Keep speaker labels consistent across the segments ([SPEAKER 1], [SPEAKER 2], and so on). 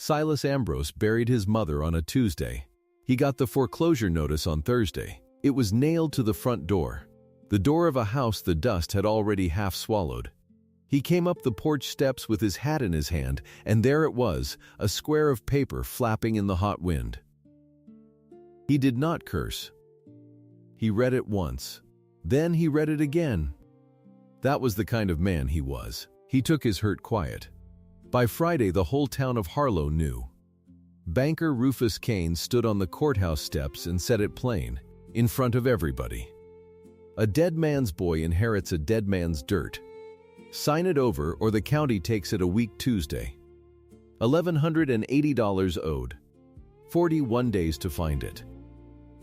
[SPEAKER 1] Silas Ambrose buried his mother on a Tuesday. He got the foreclosure notice on Thursday. It was nailed to the front door, the door of a house the dust had already half swallowed. He came up the porch steps with his hat in his hand, and there it was, a square of paper flapping in the hot wind. He did not curse. He read it once. Then he read it again. That was the kind of man he was. He took his hurt quiet. By Friday, the whole town of Harlow knew. Banker Rufus Kane stood on the courthouse steps and said it plain, in front of everybody. A dead man's boy inherits a dead man's dirt. Sign it over or the county takes it a week Tuesday. $1,180 owed. 41 days to find it.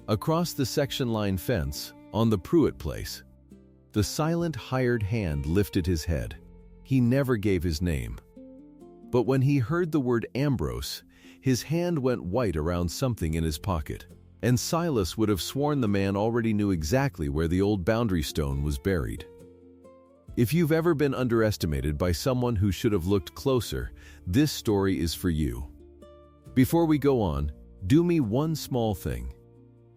[SPEAKER 1] Across the section line fence, on the Pruitt place, the silent hired hand lifted his head. He never gave his name. But when he heard the word Ambrose, his hand went white around something in his pocket, and Silas would have sworn the man already knew exactly where the old boundary stone was buried. If you've ever been underestimated by someone who should have looked closer, this story is for you. Before we go on, do me one small thing.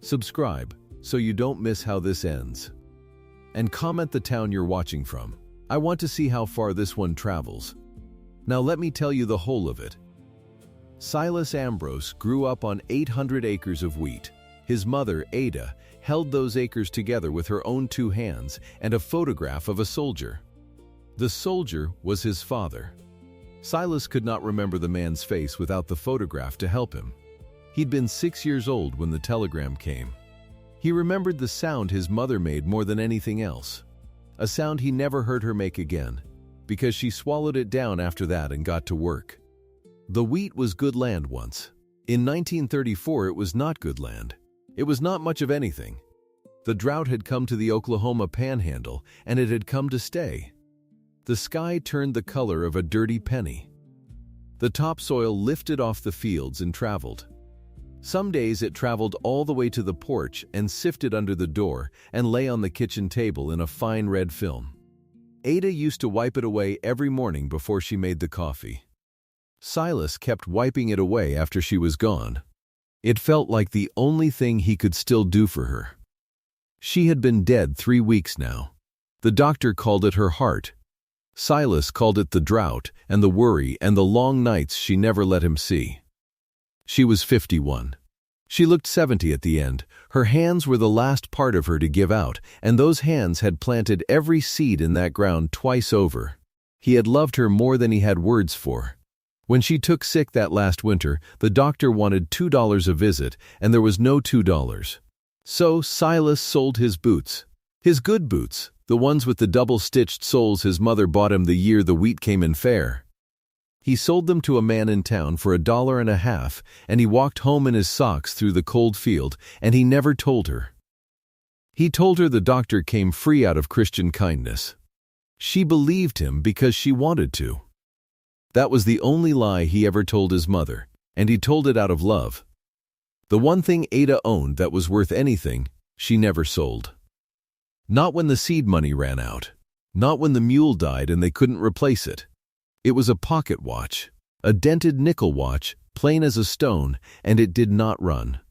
[SPEAKER 1] Subscribe so you don't miss how this ends. And comment the town you're watching from. I want to see how far this one travels. Now let me tell you the whole of it. Silas Ambrose grew up on 800 acres of wheat. His mother, Ada, held those acres together with her own 2 hands and a photograph of a soldier. The soldier was his father. Silas could not remember the man's face without the photograph to help him. He'd been 6 years old when the telegram came. He remembered the sound his mother made more than anything else, a sound he never heard her make again, because she swallowed it down after that and got to work. The wheat was good land once. In 1934 it was not good land. It was not much of anything. The drought had come to the Oklahoma Panhandle, and it had come to stay. The sky turned the color of a dirty penny. The topsoil lifted off the fields and traveled. Some days it traveled all the way to the porch and sifted under the door and lay on the kitchen table in a fine red film. Ada used to wipe it away every morning before she made the coffee. Silas kept wiping it away after she was gone. It felt like the only thing he could still do for her. She had been dead 3 weeks now. The doctor called it her heart. Silas called it the drought and the worry and the long nights she never let him see. She was 51. She looked 70 at the end. Her hands were the last part of her to give out, and those hands had planted every seed in that ground twice over. He had loved her more than he had words for. When she took sick that last winter, the doctor wanted $2 a visit, and there was no $2. So Silas sold his boots. His good boots, the ones with the double-stitched soles his mother bought him the year the wheat came in fair. He sold them to a man in town for $1.50, and he walked home in his socks through the cold field, and he never told her. He told her the doctor came free out of Christian kindness. She believed him because she wanted to. That was the only lie he ever told his mother, and he told it out of love. The one thing Ada owned that was worth anything, she never sold. Not when the seed money ran out. Not when the mule died and they couldn't replace it. It was a pocket watch, a dented nickel watch, plain as a stone, and it did not run.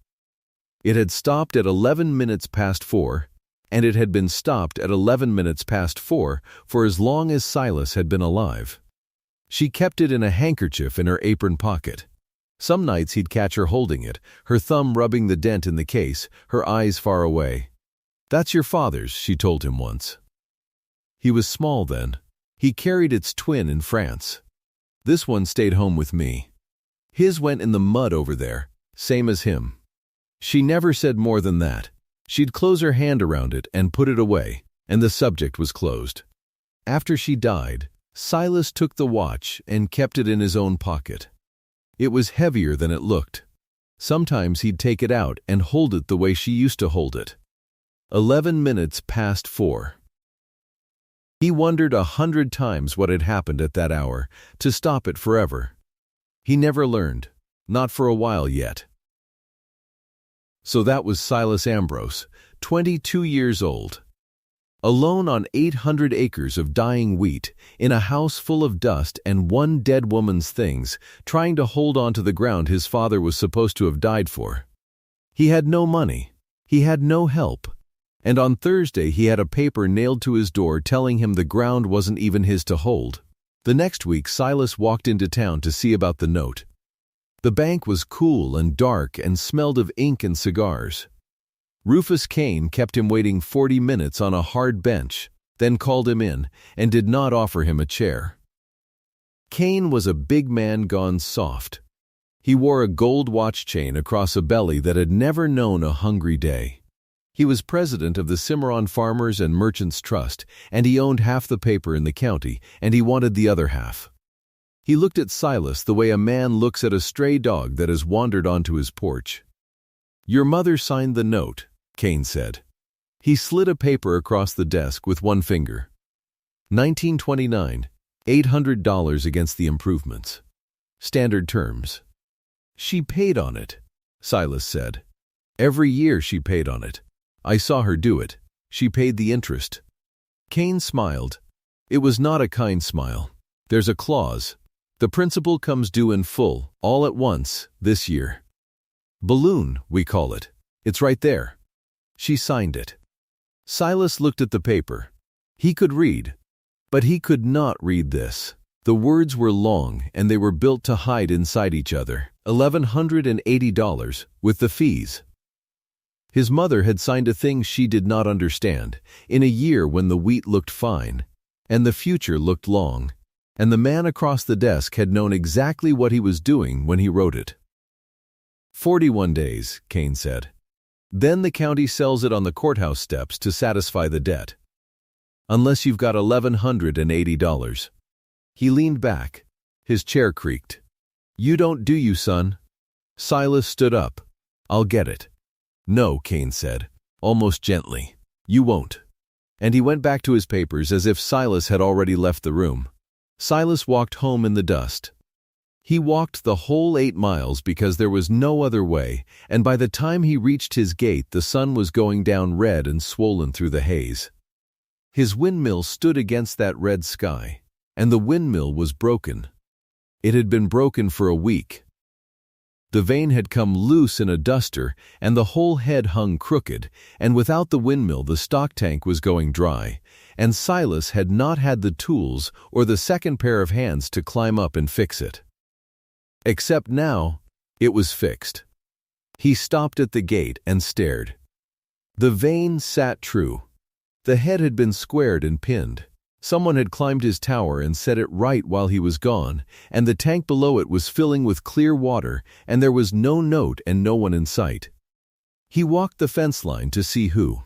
[SPEAKER 1] It had stopped at 11 minutes past 4, and it had been stopped at 11 minutes past 4 for as long as Silas had been alive. She kept it in a handkerchief in her apron pocket. Some nights he'd catch her holding it, her thumb rubbing the dent in the case, her eyes far away. "That's your father's," she told him once. He was small then. He carried its twin in France. This one stayed home with me. His went in the mud over there, same as him. She never said more than that. She'd close her hand around it and put it away, and the subject was closed. After she died, Silas took the watch and kept it in his own pocket. It was heavier than it looked. Sometimes he'd take it out and hold it the way she used to hold it. 11 minutes past 4. He wondered 100 times what had happened at that hour, to stop it forever. He never learned, not for a while yet. So that was Silas Ambrose, 22 years old. Alone on 800 acres of dying wheat, in a house full of dust and one dead woman's things, trying to hold on to the ground his father was supposed to have died for. He had no money. He had no help. And on Thursday he had a paper nailed to his door telling him the ground wasn't even his to hold. The next week Silas walked into town to see about the note. The bank was cool and dark and smelled of ink and cigars. Rufus Kane kept him waiting 40 minutes on a hard bench, then called him in and did not offer him a chair. Kane was a big man gone soft. He wore a gold watch chain across a belly that had never known a hungry day. He was president of the Cimarron Farmers and Merchants Trust, and he owned half the paper in the county, and he wanted the other half. He looked at Silas the way a man looks at a stray dog that has wandered onto his porch. "Your mother signed the note," Kane said. He slid a paper across the desk with one finger. 1929, $800 against the improvements. Standard terms. "She paid on it," Silas said. "Every year she paid on it. I saw her do it. She paid the interest." Kane smiled. It was not a kind smile. "There's a clause. The principal comes due in full, all at once, this year. Balloon, we call it. It's right there." She signed it. Silas looked at the paper. He could read, but he could not read this. The words were long, and they were built to hide inside each other. $1,180, with the fees. His mother had signed a thing she did not understand, in a year when the wheat looked fine, and the future looked long, and the man across the desk had known exactly what he was doing when he wrote it. 41 days, Kane said. Then the county sells it on the courthouse steps to satisfy the debt. Unless you've got $1,180. He leaned back. His chair creaked. "You don't, do you, son?" Silas stood up. "I'll get it." "No," Kane said, almost gently. "You won't." And he went back to his papers as if Silas had already left the room. Silas walked home in the dust. He walked the whole 8 miles because there was no other way, and by the time he reached his gate the sun was going down red and swollen through the haze. His windmill stood against that red sky, and the windmill was broken. It had been broken for a week. The vane had come loose in a duster, and the whole head hung crooked, and without the windmill the stock tank was going dry, and Silas had not had the tools or the second pair of hands to climb up and fix it. Except now, it was fixed. He stopped at the gate and stared. The vane sat true. The head had been squared and pinned. Someone had climbed his tower and set it right while he was gone, and the tank below it was filling with clear water, and there was no note and no one in sight. He walked the fence line to see who.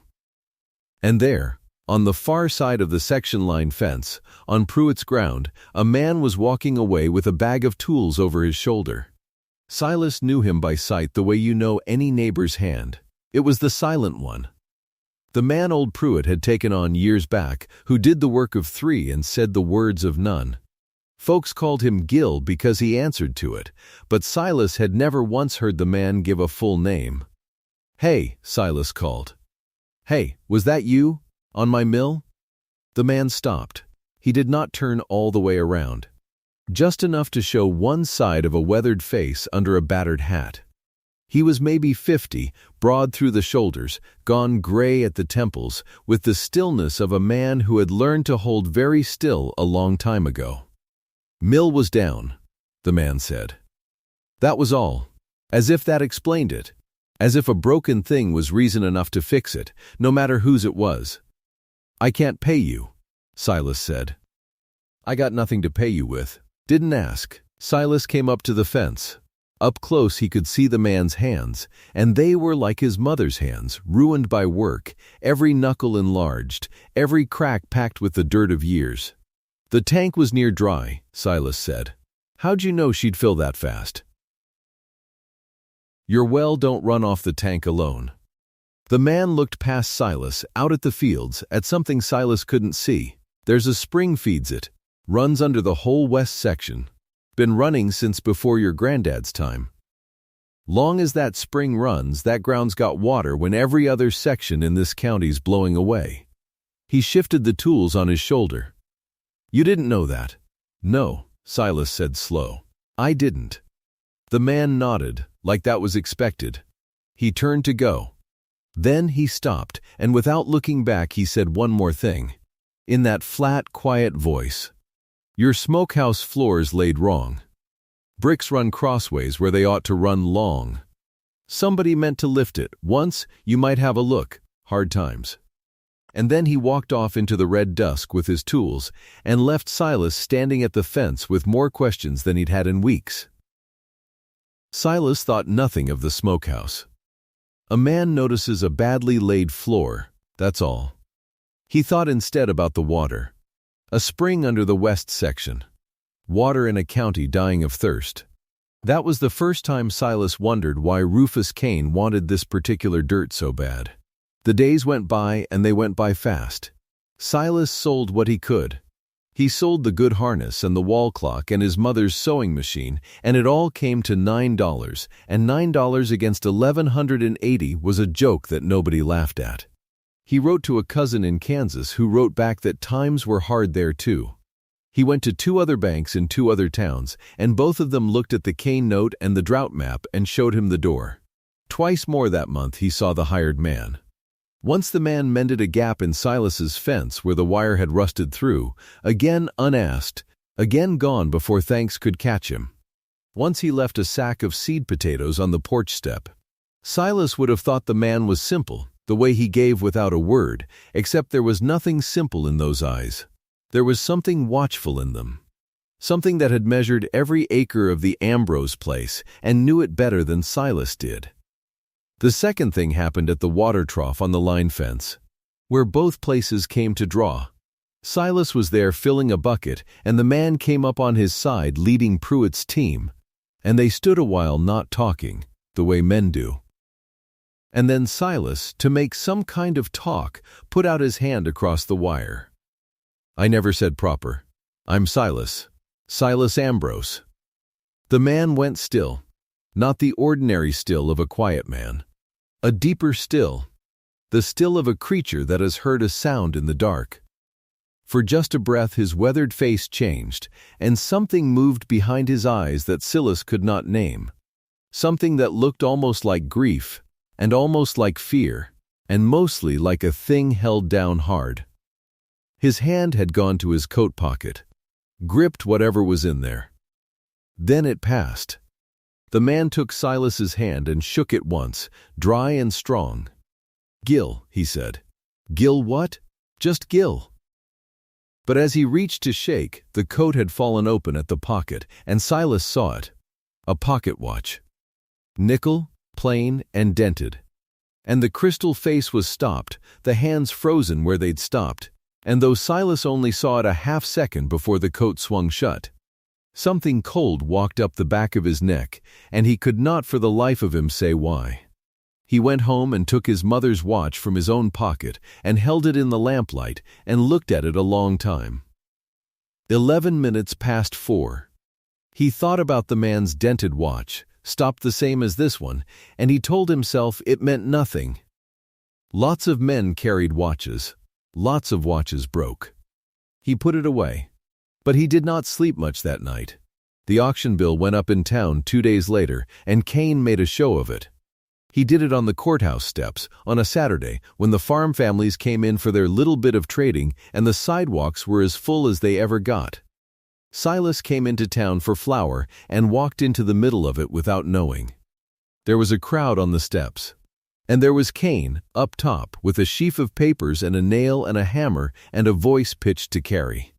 [SPEAKER 1] And there, on the far side of the section line fence, on Pruitt's ground, a man was walking away with a bag of tools over his shoulder. Silas knew him by sight the way you know any neighbor's hand. It was the silent one. The man old Pruitt had taken on years back, who did the work of 3 and said the words of none. Folks called him Gil because he answered to it, but Silas had never once heard the man give a full name. "Hey," Silas called. "Hey, was that you? On my mill?" The man stopped. He did not turn all the way around. Just enough to show one side of a weathered face under a battered hat. He was maybe 50, broad through the shoulders, gone gray at the temples, with the stillness of a man who had learned to hold very still a long time ago. "Mill was down," the man said. That was all. As if that explained it. As if a broken thing was reason enough to fix it, no matter whose it was. "I can't pay you," Silas said. "I got nothing to pay you with. Didn't ask." Silas came up to the fence. Up close he could see the man's hands, and they were like his mother's hands, ruined by work, every knuckle enlarged, every crack packed with the dirt of years. "The tank was near dry," Silas said. "How'd you know she'd fill that fast?" "Your well don't run off the tank alone." The man looked past Silas, out at the fields, at something Silas couldn't see. "There's a spring feeds it. Runs under the whole west section. Been running since before your granddad's time. Long as that spring runs, that ground's got water when every other section in this county's blowing away." He shifted the tools on his shoulder. "You didn't know that?" "No," Silas said slow. "I didn't." The man nodded, like that was expected. He turned to go. Then he stopped, and without looking back he said one more thing. In that flat, quiet voice. "Your smokehouse floor's laid wrong. Bricks run crossways where they ought to run long. Somebody meant to lift it. Once, you might have a look. Hard times." And then he walked off into the red dusk with his tools and left Silas standing at the fence with more questions than he'd had in weeks. Silas thought nothing of the smokehouse. A man notices a badly laid floor, that's all. He thought instead about the water. A spring under the west section. Water in a county dying of thirst. That was the first time Silas wondered why Rufus Cain wanted this particular dirt so bad. The days went by, and they went by fast. Silas sold what he could. He sold the good harness and the wall clock and his mother's sewing machine, and it all came to $9, and $9 against $1,180 was a joke that nobody laughed at. He wrote to a cousin in Kansas who wrote back that times were hard there too. He went to 2 other banks in 2 other towns, and both of them looked at the Cain note and the drought map and showed him the door. Twice more that month he saw the hired man. Once the man mended a gap in Silas's fence where the wire had rusted through, again unasked, again gone before thanks could catch him. Once he left a sack of seed potatoes on the porch step. Silas would have thought the man was simple, the way he gave without a word, except there was nothing simple in those eyes. There was something watchful in them. Something that had measured every acre of the Ambrose place and knew it better than Silas did. The second thing happened at the water trough on the line fence, where both places came to draw. Silas was there filling a bucket, and the man came up on his side leading Pruitt's team, and they stood a while not talking, the way men do. And then Silas, to make some kind of talk, put out his hand across the wire. "I never said proper. I'm Silas. Silas Ambrose." The man went still, not the ordinary still of a quiet man. A deeper still, the still of a creature that has heard a sound in the dark. For just a breath his weathered face changed, and something moved behind his eyes that Silas could not name. Something that looked almost like grief, and almost like fear, and mostly like a thing held down hard. His hand had gone to his coat pocket, gripped whatever was in there. Then it passed. The man took Silas's hand and shook it once, dry and strong. "Gil," he said. "Gil what?" "Just Gil." But as he reached to shake, the coat had fallen open at the pocket, and Silas saw it. A pocket watch. Nickel, plain, and dented. And the crystal face was stopped, the hands frozen where they'd stopped, and though Silas only saw it a half-second before the coat swung shut. Something cold walked up the back of his neck, and he could not for the life of him say why. He went home and took his mother's watch from his own pocket and held it in the lamplight and looked at it a long time. 11 minutes past 4. He thought about the man's dented watch, stopped the same as this one, and he told himself it meant nothing. Lots of men carried watches. Lots of watches broke. He put it away. But he did not sleep much that night. The auction bill went up in town 2 days later, and Cain made a show of it. He did it on the courthouse steps, on a Saturday, when the farm families came in for their little bit of trading and the sidewalks were as full as they ever got. Silas came into town for flour and walked into the middle of it without knowing. There was a crowd on the steps. And there was Cain, up top, with a sheaf of papers and a nail and a hammer and a voice pitched to carry.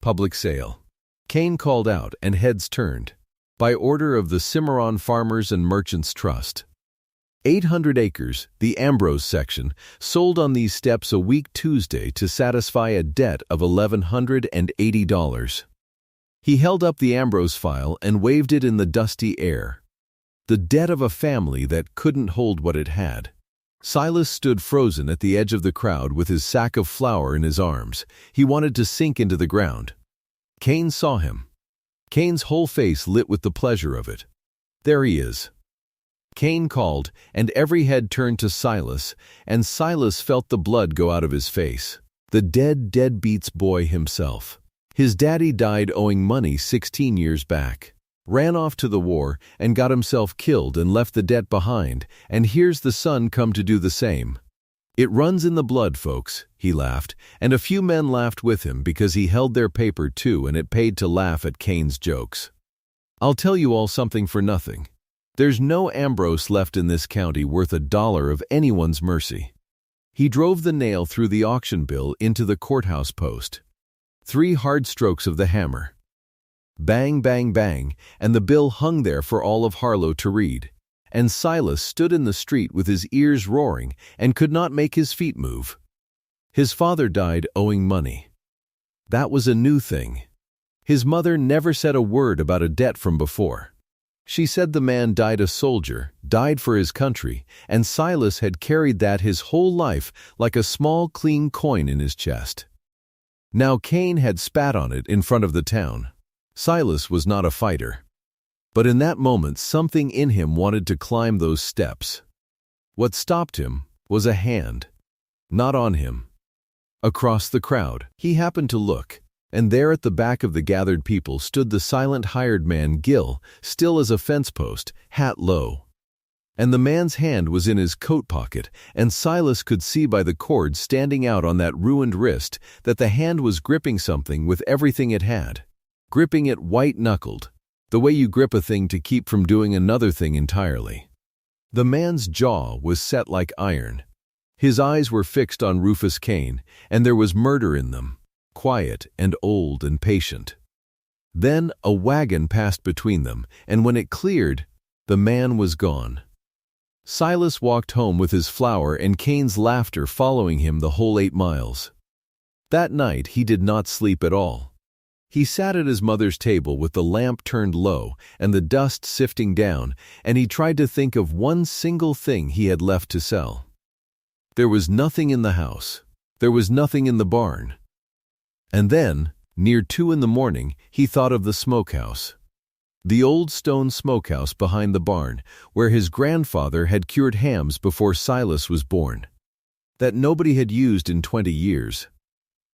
[SPEAKER 1] Public sale. Cain called out, and heads turned. By order of the Cimarron Farmers and Merchants Trust. 800 acres, the Ambrose section, sold on these steps a week Tuesday to satisfy a debt of $1,180. He held up the Ambrose file and waved it in the dusty air. The debt of a family that couldn't hold what it had. Silas stood frozen at the edge of the crowd with his sack of flour in his arms. He wanted to sink into the ground. Cain saw him. Cain's whole face lit with the pleasure of it. There he is. Cain called, and every head turned to Silas, and Silas felt the blood go out of his face. The deadbeats boy himself. His daddy died owing money 16 years back. Ran off to the war and got himself killed and left the debt behind, and here's the son come to do the same. It runs in the blood, folks, he laughed, and a few men laughed with him because he held their paper too, and it paid to laugh at Cain's jokes. I'll tell you all something for nothing. There's no Ambrose left in this county worth $1 of anyone's mercy. He drove the nail through the auction bill into the courthouse post. 3 hard strokes of the hammer. Bang, bang, bang, and the bill hung there for all of Harlow to read. And Silas stood in the street with his ears roaring and could not make his feet move. His father died owing money. That was a new thing. His mother never said a word about a debt from before. She said the man died a soldier, died for his country, and Silas had carried that his whole life like a small clean coin in his chest. Now Cain had spat on it in front of the town. Silas was not a fighter. But in that moment something in him wanted to climb those steps. What stopped him was a hand. Not on him. Across the crowd, he happened to look. And there at the back of the gathered people stood the silent hired man Gil, still as a fence post, hat low. And the man's hand was in his coat pocket, and Silas could see by the cord standing out on that ruined wrist that the hand was gripping something with everything it had. Gripping it white-knuckled, the way you grip a thing to keep from doing another thing entirely. The man's jaw was set like iron. His eyes were fixed on Rufus Cain, and there was murder in them. Quiet and old and patient. Then a wagon passed between them, and when it cleared, the man was gone. Silas walked home with his flour and Cain's laughter following him the whole 8 miles. That night he did not sleep at all. He sat at his mother's table with the lamp turned low and the dust sifting down, and he tried to think of one single thing he had left to sell. There was nothing in the house. There was nothing in the barn. And then, near 2 in the morning, he thought of the smokehouse. The old stone smokehouse behind the barn, where his grandfather had cured hams before Silas was born. That nobody had used in 20 years.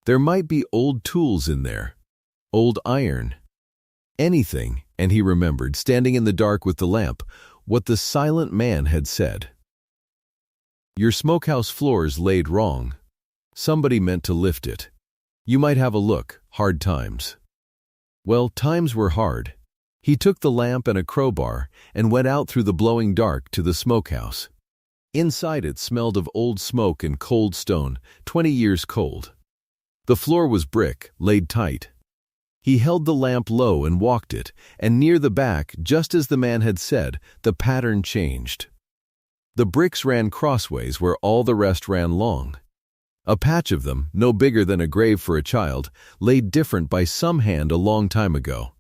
[SPEAKER 1] There might be old tools in there. Old iron. Anything, and he remembered, standing in the dark with the lamp, what the silent man had said. Your smokehouse floor's laid wrong. Somebody meant to lift it. You might have a look, hard times. Well, times were hard. He took the lamp and a crowbar and went out through the blowing dark to the smokehouse. Inside it smelled of old smoke and cold stone, 20 years cold. The floor was brick, laid tight. He held the lamp low and walked it, and near the back, just as the man had said, the pattern changed. The bricks ran crossways where all the rest ran long. A patch of them, no bigger than a grave for a child, laid different by some hand a long time ago.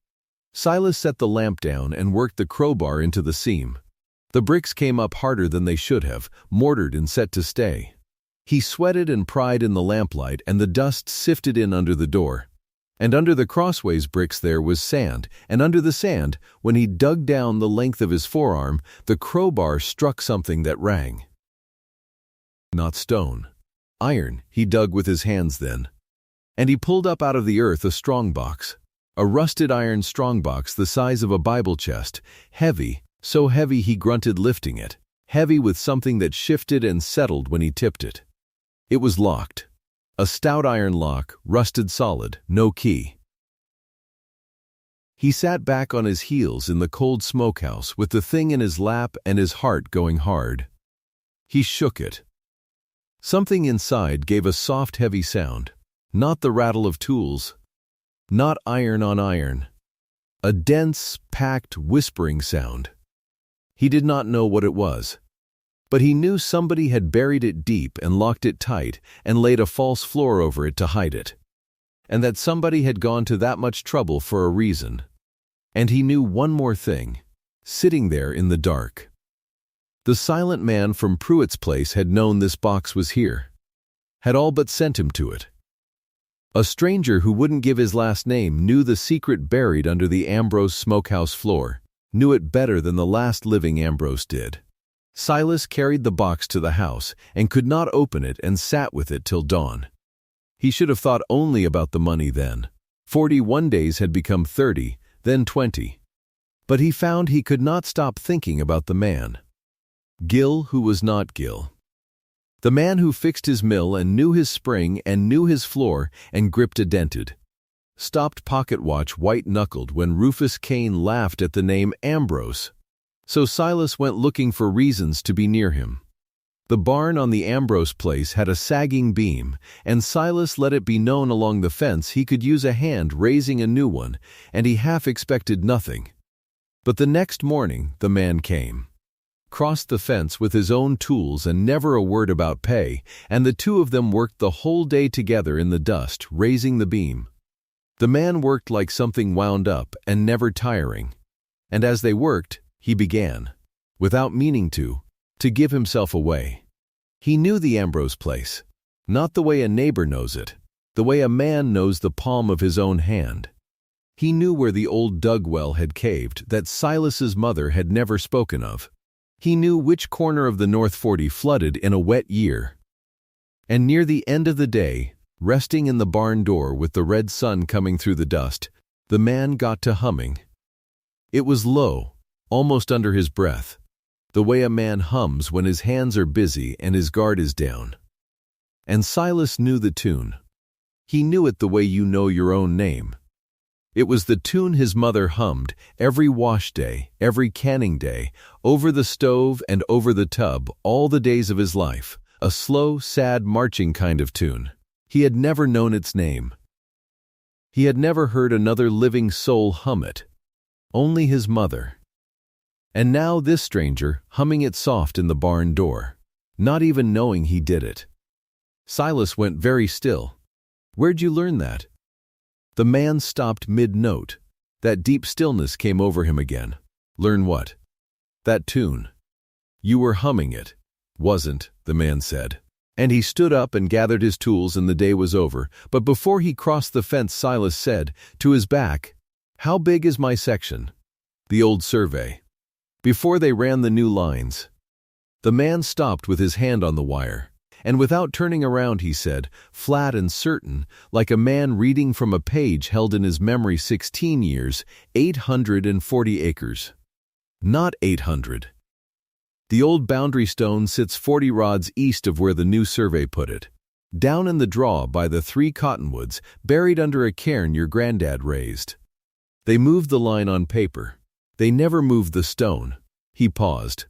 [SPEAKER 1] Silas set the lamp down and worked the crowbar into the seam. The bricks came up harder than they should have, mortared and set to stay. He sweated and pried in the lamplight, and the dust sifted in under the door. And under the crossways bricks there was sand, and under the sand, when he dug down the length of his forearm, the crowbar struck something that rang. Not stone. Iron, he dug with his hands then. And he pulled up out of the earth a strongbox. A rusted iron strongbox the size of a Bible chest, heavy, so heavy he grunted lifting it, heavy with something that shifted and settled when he tipped it. It was locked. A stout iron lock, rusted solid, no key. He sat back on his heels in the cold smokehouse with the thing in his lap and his heart going hard. He shook it. Something inside gave a soft, heavy sound, not the rattle of tools, not iron on iron. A dense, packed, whispering sound. He did not know what it was, but he knew somebody had buried it deep and locked it tight and laid a false floor over it to hide it, and that somebody had gone to that much trouble for a reason. And he knew one more thing, sitting there in the dark. The silent man from Pruitt's place had known this box was here, had all but sent him to it. A stranger who wouldn't give his last name knew the secret buried under the Ambrose smokehouse floor, knew it better than the last living Ambrose did. Silas carried the box to the house and could not open it and sat with it till dawn. He should have thought only about the money then. 41 days had become 30, then 20. But he found he could not stop thinking about the man. Gil who was not Gil. The man who fixed his mill and knew his spring and knew his floor and gripped a dented, stopped pocket watch white-knuckled when Rufus Cain laughed at the name Ambrose. So Silas went looking for reasons to be near him. The barn on the Ambrose place had a sagging beam, and Silas let it be known along the fence he could use a hand raising a new one, and he half expected nothing. But the next morning the man came, crossed the fence with his own tools and never a word about pay, and the two of them worked the whole day together in the dust, raising the beam. The man worked like something wound up and never tiring. And as they worked, he began, without meaning to give himself away. He knew the Ambrose place, not the way a neighbor knows it, the way a man knows the palm of his own hand. He knew where the old dug well had caved that Silas's mother had never spoken of. He knew which corner of the North 40 flooded in a wet year. And near the end of the day, resting in the barn door with the red sun coming through the dust, the man got to humming. It was low, almost under his breath, the way a man hums when his hands are busy and his guard is down. And Silas knew the tune. He knew it the way you know your own name. It was the tune his mother hummed every wash day, every canning day, over the stove and over the tub all the days of his life, a slow, sad, marching kind of tune. He had never known its name. He had never heard another living soul hum it, only his mother. And now this stranger humming it soft in the barn door, not even knowing he did it. Silas went very still. "Where'd you learn that?" The man stopped mid-note. That deep stillness came over him again. "Learn what?" "That tune. You were humming it." "Wasn't," the man said. And he stood up and gathered his tools and the day was over. But before he crossed the fence, Silas said, to his back, "How big is my section?" "The old survey." Before they ran the new lines. The man stopped with his hand on the wire. And without turning around he said, flat and certain, like a man reading from a page held in his memory, 16 years, 840 acres. Not 800. The old boundary stone sits 40 rods east of where the new survey put it. Down in the draw by the 3 cottonwoods, buried under a cairn your granddad raised. They moved the line on paper. They never moved the stone. He paused.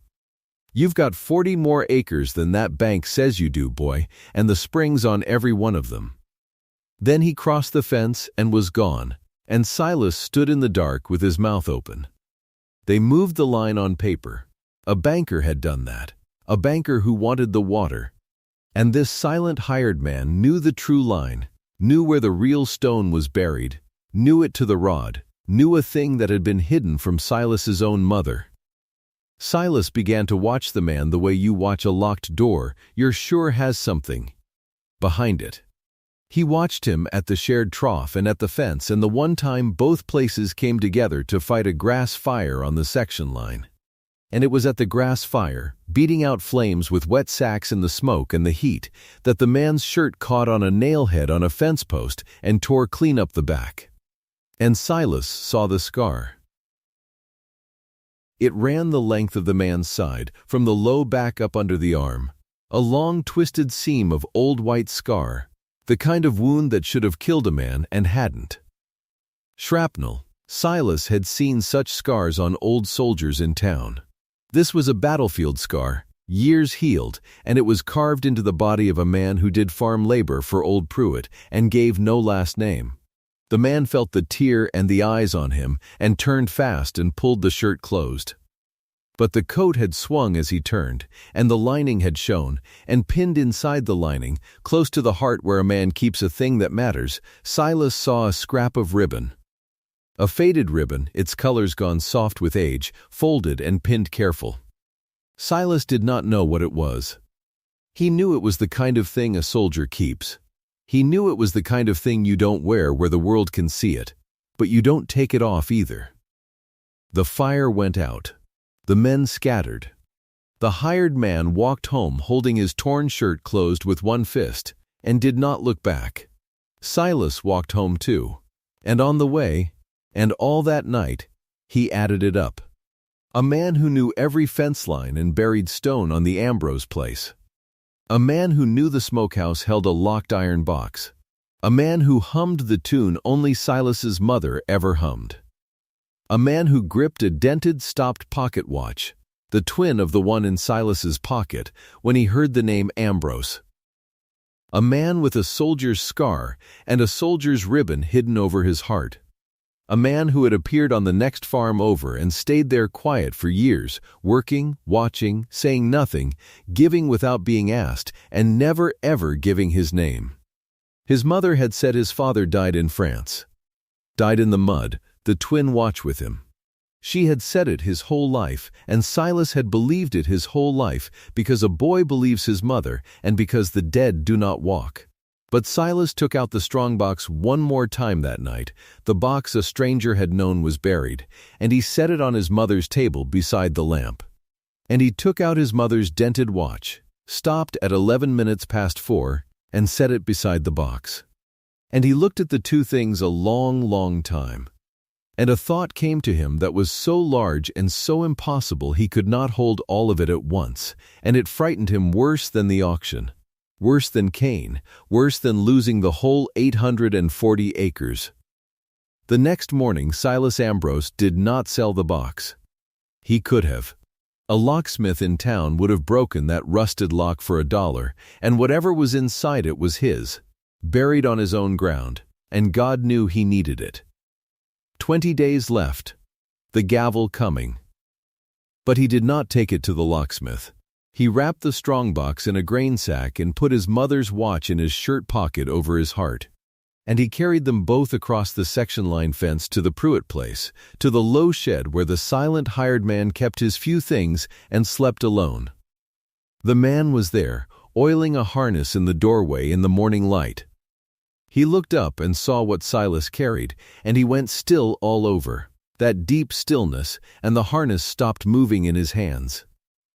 [SPEAKER 1] "You've got 40 more acres than that bank says you do, boy, and the springs on every one of them." Then he crossed the fence and was gone, and Silas stood in the dark with his mouth open. They moved the line on paper. A banker had done that, a banker who wanted the water. And this silent hired man knew the true line, knew where the real stone was buried, knew it to the rod, knew a thing that had been hidden from Silas's own mother. Silas began to watch the man the way you watch a locked door you're sure has something behind it. He watched him at the shared trough and at the fence, and the one time both places came together to fight a grass fire on the section line. And it was at the grass fire, beating out flames with wet sacks in the smoke and the heat, that the man's shirt caught on a nail head on a fence post and tore clean up the back. And Silas saw the scar. It ran the length of the man's side, from the low back up under the arm. A long twisted seam of old white scar, the kind of wound that should have killed a man and hadn't. Shrapnel. Silas had seen such scars on old soldiers in town. This was a battlefield scar, years healed, and it was carved into the body of a man who did farm labor for old Pruitt and gave no last name. The man felt the tear and the eyes on him and turned fast and pulled the shirt closed. But the coat had swung as he turned, and the lining had shown, and pinned inside the lining, close to the heart where a man keeps a thing that matters, Silas saw a scrap of ribbon. A faded ribbon, its colors gone soft with age, folded and pinned careful. Silas did not know what it was. He knew it was the kind of thing a soldier keeps. He knew it was the kind of thing you don't wear where the world can see it, but you don't take it off either. The fire went out. The men scattered. The hired man walked home holding his torn shirt closed with one fist, and did not look back. Silas walked home too, and on the way, and all that night, he added it up. A man who knew every fence line and buried stone on the Ambrose place. A man who knew the smokehouse held a locked iron box. A man who hummed the tune only Silas's mother ever hummed. A man who gripped a dented, stopped pocket watch, the twin of the one in Silas's pocket, when he heard the name Ambrose. A man with a soldier's scar and a soldier's ribbon hidden over his heart. A man who had appeared on the next farm over and stayed there quiet for years, working, watching, saying nothing, giving without being asked, and never ever giving his name. His mother had said his father died in France. Died in the mud, the twin watch with him. She had said it his whole life, and Silas had believed it his whole life, because a boy believes his mother, and because the dead do not walk. But Silas took out the strongbox one more time that night, the box a stranger had known was buried, and he set it on his mother's table beside the lamp. And he took out his mother's dented watch, stopped at 11 minutes past 4, and set it beside the box. And he looked at the two things a long, long time. And a thought came to him that was so large and so impossible he could not hold all of it at once, and it frightened him worse than the auction. Worse than Cain, worse than losing the whole 840 acres. The next morning Silas Ambrose did not sell the box. He could have. A locksmith in town would have broken that rusted lock for $1, and whatever was inside it was his, buried on his own ground, and God knew he needed it. 20 days left, the gavel coming. But he did not take it to the locksmith. He wrapped the strongbox in a grain sack and put his mother's watch in his shirt pocket over his heart. And he carried them both across the section line fence to the Pruitt place, to the low shed where the silent hired man kept his few things and slept alone. The man was there, oiling a harness in the doorway in the morning light. He looked up and saw what Silas carried, and he went still all over, that deep stillness, and the harness stopped moving in his hands.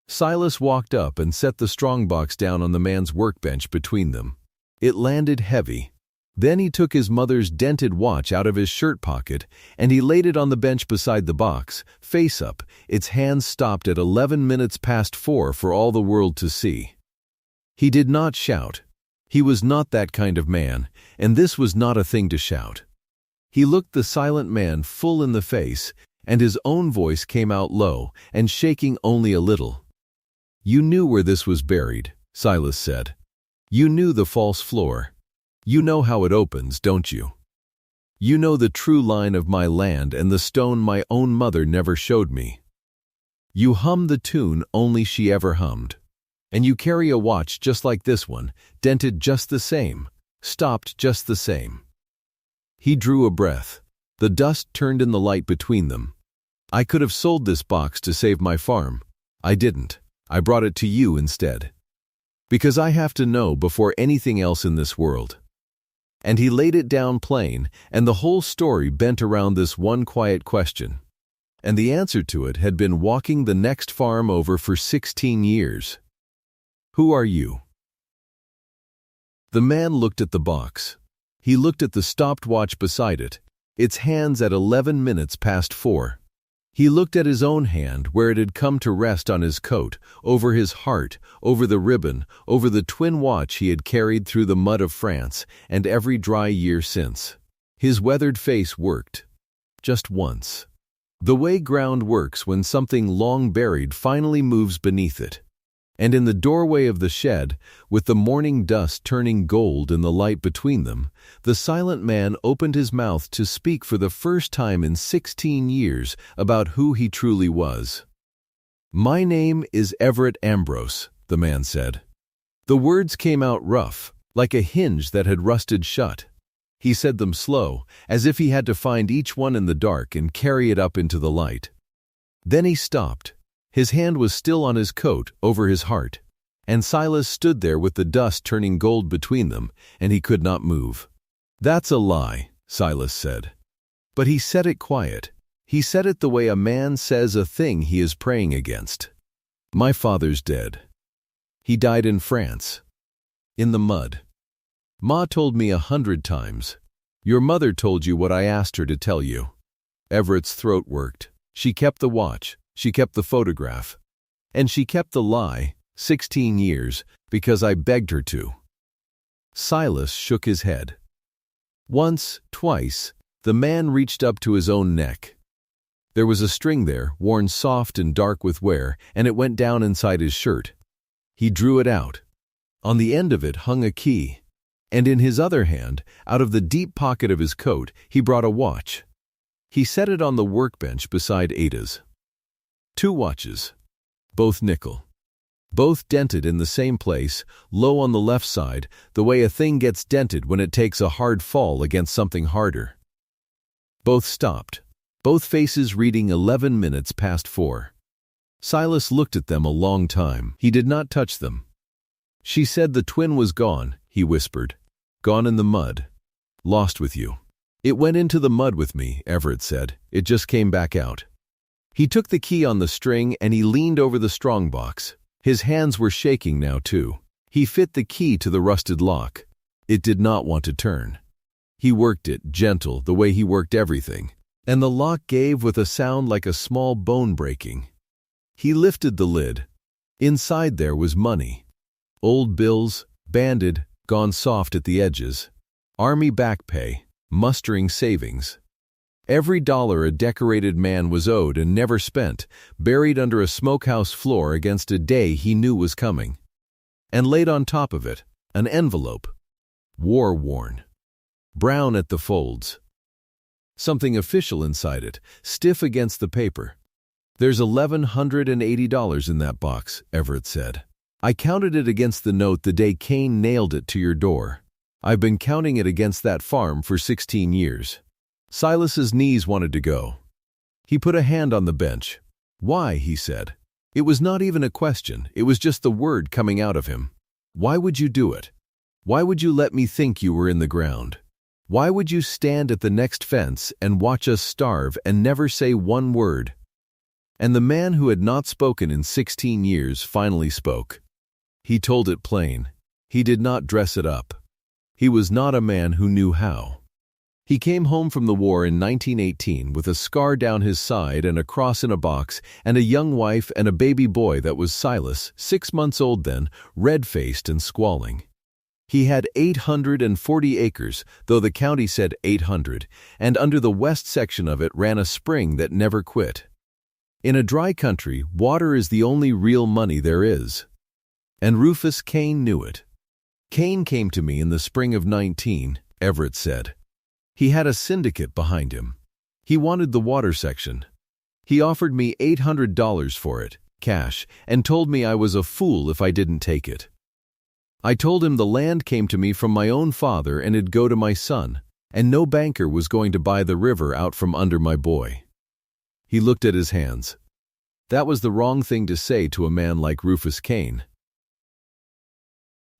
[SPEAKER 1] Silas walked up and set the strongbox down on the man's workbench between them. It landed heavy. Then he took his mother's dented watch out of his shirt pocket, and he laid it on the bench beside the box, face up, its hands stopped at 11 minutes past 4 for all the world to see. He did not shout. He was not that kind of man, and this was not a thing to shout. He looked the silent man full in the face, and his own voice came out low and shaking only a little. "You knew where this was buried," Silas said. "You knew the false floor. You know how it opens, don't you? You know the true line of my land and the stone my own mother never showed me. You hum the tune only she ever hummed. And you carry a watch just like this one, dented just the same, stopped just the same." He drew a breath. The dust turned in the light between them. "I could have sold this box to save my farm. I didn't. I brought it to you instead. Because I have to know before anything else in this world." And he laid it down plain, and the whole story bent around this one quiet question. And the answer to it had been walking the next farm over for 16 years. Who are you? The man looked at the box. He looked at the stopped watch beside it, its hands at 11 minutes past 4. He looked at his own hand where it had come to rest on his coat, over his heart, over the ribbon, over the twin watch he had carried through the mud of France and every dry year since. His weathered face worked. Just once. The way ground works when something long buried finally moves beneath it. And in the doorway of the shed, with the morning dust turning gold in the light between them, the silent man opened his mouth to speak for the first time in 16 years about who he truly was. "My name is Everett Ambrose," the man said. The words came out rough, like a hinge that had rusted shut. He said them slow, as if he had to find each one in the dark and carry it up into the light. Then he stopped. His hand was still on his coat, over his heart, and Silas stood there with the dust turning gold between them, and he could not move. "That's a lie," Silas said. But he said it quiet. He said it the way a man says a thing he is praying against. My father's dead. He died in France. In the mud. Ma told me 100 times. Your mother told you what I asked her to tell you. Everett's throat worked. She kept the watch. She kept the photograph. And she kept the lie, 16 years, because I begged her to. Silas shook his head. Once, twice, the man reached up to his own neck. There was a string there, worn soft and dark with wear, and it went down inside his shirt. He drew it out. On the end of it hung a key, and in his other hand, out of the deep pocket of his coat, he brought a watch. He set it on the workbench beside Ada's. 2 watches, both nickel. Both dented in the same place, low on the left side, the way a thing gets dented when it takes a hard fall against something harder. Both stopped, both faces reading 11 minutes past 4. Silas looked at them a long time. He did not touch them. She said the twin was gone, he whispered. Gone in the mud. Lost with you. It went into the mud with me, Everett said. It just came back out. He took the key on the string and he leaned over the strongbox. His hands were shaking now, too. He fit the key to the rusted lock. It did not want to turn. He worked it, gentle, the way he worked everything, and the lock gave with a sound like a small bone breaking. He lifted the lid. Inside there was money. Old bills, banded, gone soft at the edges. Army back pay, mustering savings. Every dollar a decorated man was owed and never spent, buried under a smokehouse floor against a day he knew was coming. And laid on top of it, an envelope. War-worn. Brown at the folds. Something official inside it, stiff against the paper. There's $1,180 in that box, Everett said. I counted it against the note the day Cain nailed it to your door. I've been counting it against that farm for 16 years. Silas's knees wanted to go. He put a hand on the bench. Why, he said. It was not even a question, it was just the word coming out of him. Why would you do it? Why would you let me think you were in the ground? Why would you stand at the next fence and watch us starve and never say one word? And the man who had not spoken in 16 years finally spoke. He told it plain. He did not dress it up. He was not a man who knew how. He came home from the war in 1918 with a scar down his side and a cross in a box and a young wife and a baby boy that was Silas, 6 months old then, red-faced and squalling. He had 840 acres, though the county said 800, and under the west section of it ran a spring that never quit. In a dry country, water is the only real money there is. And Rufus Cain knew it. Cain came to me in the spring of 19, Everett said. He had a syndicate behind him. He wanted the water section. He offered me $800 for it, cash, and told me I was a fool if I didn't take it. I told him the land came to me from my own father and it'd go to my son, and no banker was going to buy the river out from under my boy. He looked at his hands. That was the wrong thing to say to a man like Rufus Cain.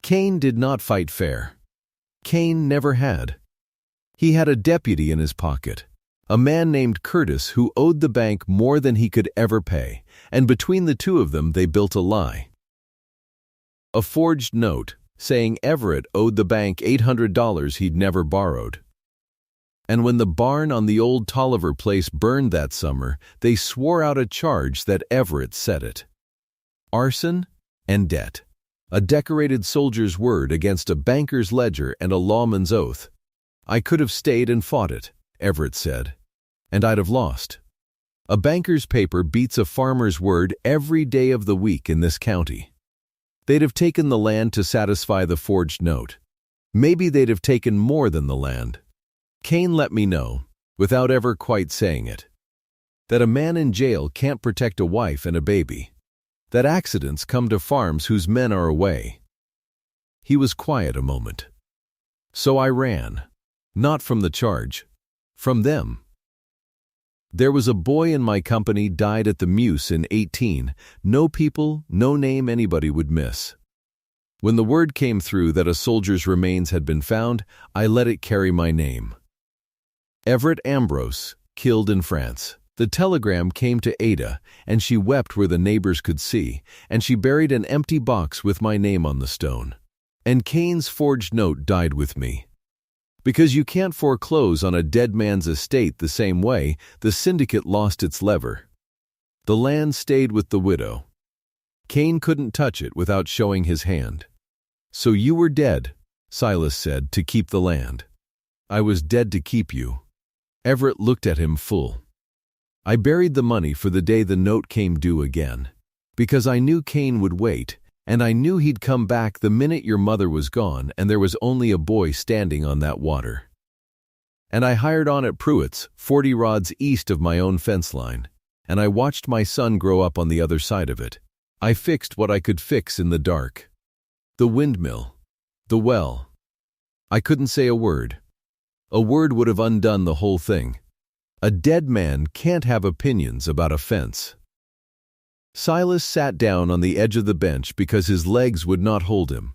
[SPEAKER 1] Cain did not fight fair. Cain never had. He had a deputy in his pocket, a man named Curtis who owed the bank more than he could ever pay, and between the two of them they built a lie. A forged note saying Everett owed the bank $800 he'd never borrowed. And when the barn on the old Tolliver place burned that summer, they swore out a charge that Everett set it. Arson and debt. A decorated soldier's word against a banker's ledger and a lawman's oath. I could have stayed and fought it, Everett said, and I'd have lost. A banker's paper beats a farmer's word every day of the week in this county. They'd have taken the land to satisfy the forged note. Maybe they'd have taken more than the land. Cain let me know, without ever quite saying it, that a man in jail can't protect a wife and a baby, that accidents come to farms whose men are away. He was quiet a moment. So I ran. Not from the charge. From them. There was a boy in my company died at the Meuse in 18, no people, no name anybody would miss. When the word came through that a soldier's remains had been found, I let it carry my name. Everett Ambrose, killed in France. The telegram came to Ada, and she wept where the neighbors could see, and she buried an empty box with my name on the stone. And Cain's forged note died with me. Because you can't foreclose on a dead man's estate the same way, the syndicate lost its lever. The land stayed with the widow. Cain couldn't touch it without showing his hand. So you were dead, Silas said, to keep the land. I was dead to keep you. Everett looked at him full. I buried the money for the day the note came due again. Because I knew Cain would wait, and I knew he'd come back the minute your mother was gone and there was only a boy standing on that water. And I hired on at Pruitt's, 40 rods east of my own fence line, and I watched my son grow up on the other side of it. I fixed what I could fix in the dark. The windmill. The well. I couldn't say a word. A word would have undone the whole thing. A dead man can't have opinions about a fence. Silas sat down on the edge of the bench because his legs would not hold him.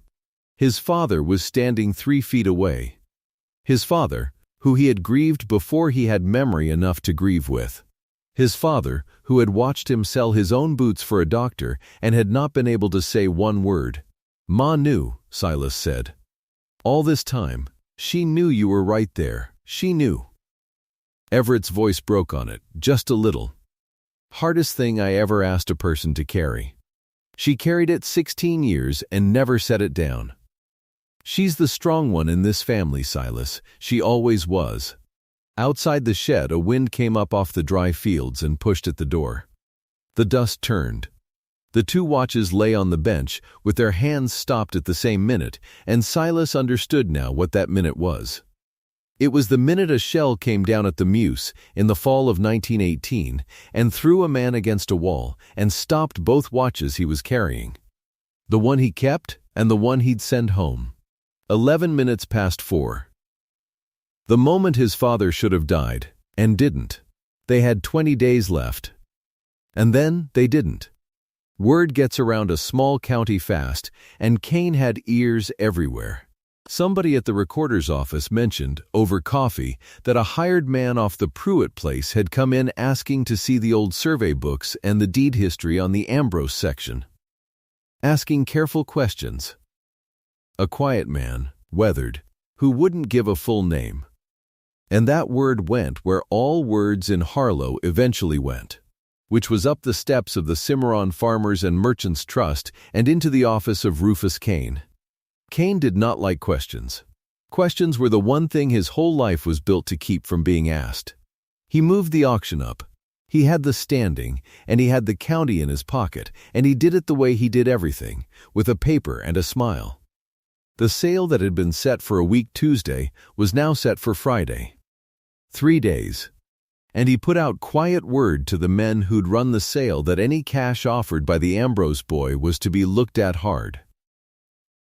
[SPEAKER 1] His father was standing 3 feet away. His father, who he had grieved before he had memory enough to grieve with. His father, who had watched him sell his own boots for a doctor and had not been able to say one word. Ma knew, Silas said. All this time, she knew you were right there. She knew. Everett's voice broke on it, just a little. Hardest thing I ever asked a person to carry. She carried it 16 years and never set it down. She's the strong one in this family, Silas. She always was. Outside the shed, a wind came up off the dry fields and pushed at the door. The dust turned. The 2 watches lay on the bench, with their hands stopped at the same minute, and Silas understood now what that minute was. It was the minute a shell came down at the Meuse in the fall of 1918 and threw a man against a wall and stopped both watches he was carrying. The one he kept and the one he'd send home. 11 minutes past 4. The moment his father should have died, and didn't. They had 20 days left. And then they didn't. Word gets around a small county fast, and Cain had ears everywhere. Somebody at the recorder's office mentioned, over coffee, that a hired man off the Pruitt place had come in asking to see the old survey books and the deed history on the Ambrose section. Asking careful questions. A quiet man, weathered, who wouldn't give a full name. And that word went where all words in Harlow eventually went, which was up the steps of the Cimarron Farmers and Merchants Trust and into the office of Rufus Cain. Cain did not like questions. Questions were the one thing his whole life was built to keep from being asked. He moved the auction up. He had the standing, and he had the county in his pocket, and he did it the way he did everything, with a paper and a smile. The sale that had been set for a week Tuesday was now set for Friday. 3 days. And he put out quiet word to the men who'd run the sale that any cash offered by the Ambrose boy was to be looked at hard.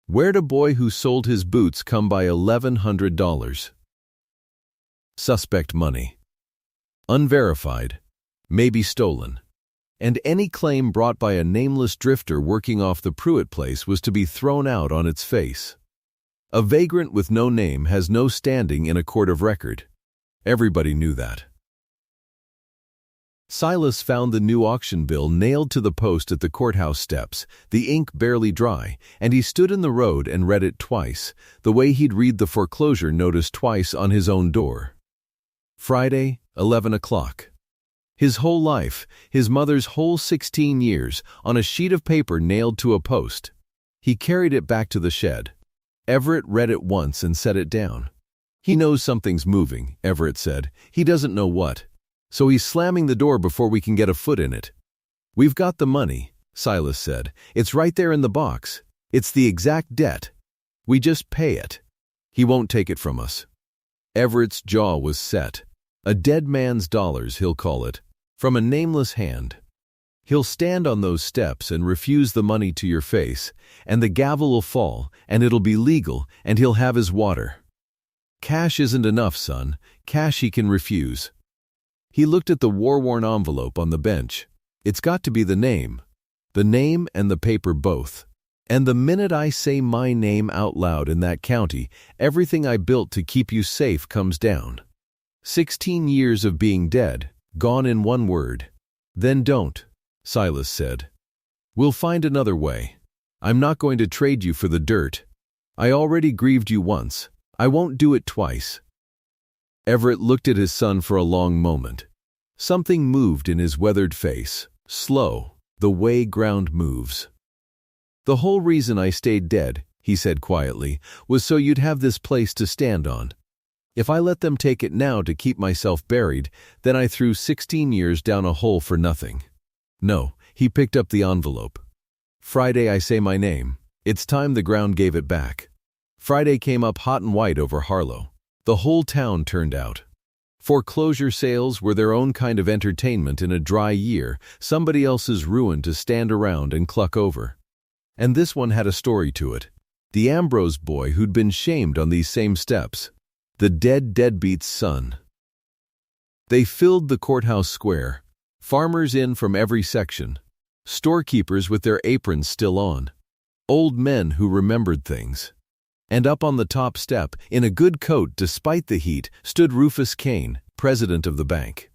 [SPEAKER 1] Where'd a boy who sold his boots come by $1,100? Suspect money. Unverified. Maybe stolen. And any claim brought by a nameless drifter working off the Pruitt place was to be thrown out on its face. A vagrant with no name has no standing in a court of record. Everybody knew that. Silas found the new auction bill nailed to the post at the courthouse steps, the ink barely dry, and he stood in the road and read it twice, the way he'd read the foreclosure notice twice on his own door. Friday, 11 o'clock. His whole life, his mother's whole 16 years, on a sheet of paper nailed to a post. He carried it back to the shed. Everett read it once and set it down. He knows something's moving, Everett said. He doesn't know what. So he's slamming the door before we can get a foot in it. We've got the money, Silas said. It's right there in the box. It's the exact debt. We just pay it. He won't take it from us. Everett's jaw was set. A dead man's dollars, he'll call it, from a nameless hand. He'll stand on those steps and refuse the money to your face, and the gavel will fall, and it'll be legal, and he'll have his water. Cash isn't enough, son. Cash he can refuse. He looked at the war-worn envelope on the bench. It's got to be the name. The name and the paper both. And the minute I say my name out loud in that county, everything I built to keep you safe comes down. 16 years of being dead, Gone in one word. Then don't, Silas said. We'll find another way. I'm not going to trade you for the dirt. I already grieved you once. I won't do it twice. Everett looked at his son for a long moment. Something moved in his weathered face, slow, the way ground moves. The whole reason I stayed dead, he said quietly, was so you'd have this place to stand on. If I let them take it now to keep myself buried, then I threw 16 years down a hole for nothing. No, he picked up the envelope. Friday I say my name. It's time the ground gave it back. Friday came up hot and white over Harlow. The whole town turned out. Foreclosure sales were their own kind of entertainment in a dry year, somebody else's ruin to stand around and cluck over. And this one had a story to it. The Ambrose boy who'd been shamed on these same steps. The deadbeat's son. They filled the courthouse square. Farmers in from every section. Storekeepers with their aprons still on. Old men who remembered things. And up on the top step, in a good coat despite the heat, stood Rufus Kane, president of the bank.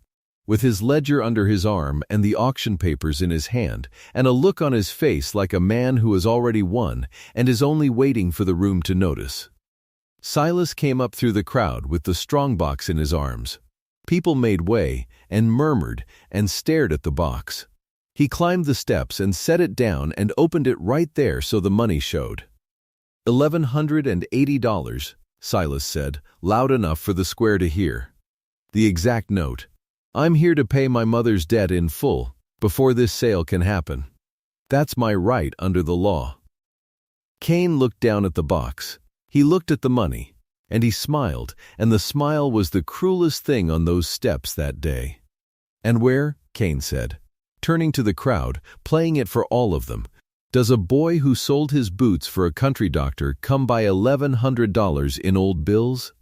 [SPEAKER 1] With his ledger under his arm and the auction papers in his hand, and a look on his face like a man who has already won and is only waiting for the room to notice. Silas came up through the crowd with the strongbox in his arms. People made way and murmured and stared at the box. He climbed the steps and set it down and opened it right there so the money showed. $1,180, Silas said, loud enough for the square to hear. The exact note. I'm here to pay my mother's debt in full, before this sale can happen. That's my right under the law. Kane looked down at the box. He looked at the money, and he smiled, and the smile was the cruelest thing on those steps that day. And where, Kane said, turning to the crowd, playing it for all of them, does a boy who sold his boots for a country doctor come by $1,100 in old bills?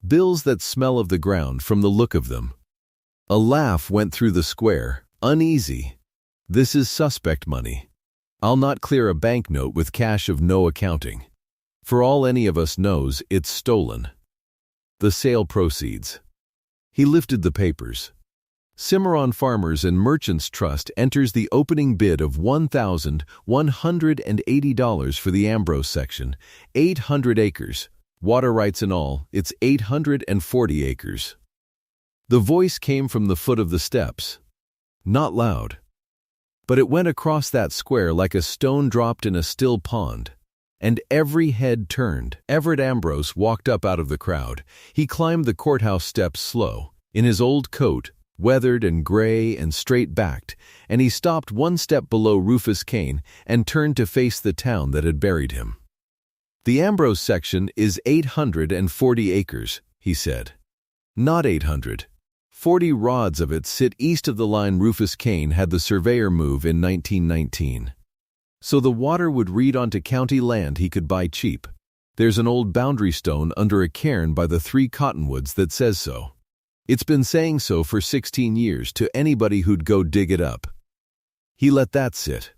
[SPEAKER 1] Bills that smell of the ground from the look of them. A laugh went through the square, uneasy. This is suspect money. I'll not clear a banknote with cash of no accounting. For all any of us knows, it's stolen. The sale proceeds. He lifted the papers. Cimarron Farmers and Merchants Trust enters the opening bid of $1,180 for the Ambrose section, 800 acres. Water rights and all, it's 840 acres. The voice came from the foot of the steps. Not loud. But it went across that square like a stone dropped in a still pond. And every head turned. Everett Ambrose walked up out of the crowd. He climbed the courthouse steps slow, in his old coat, weathered and gray and straight-backed, and he stopped one step below Rufus Kane and turned to face the town that had buried him. The Ambrose section is 840 acres, he said. Not 800. 40 rods of it sit east of the line Rufus Kane had the surveyor move in 1919. So the water would read onto county land he could buy cheap. There's an old boundary stone under a cairn by the 3 cottonwoods that says so. It's been saying so for 16 years to anybody who'd go dig it up. He let that sit.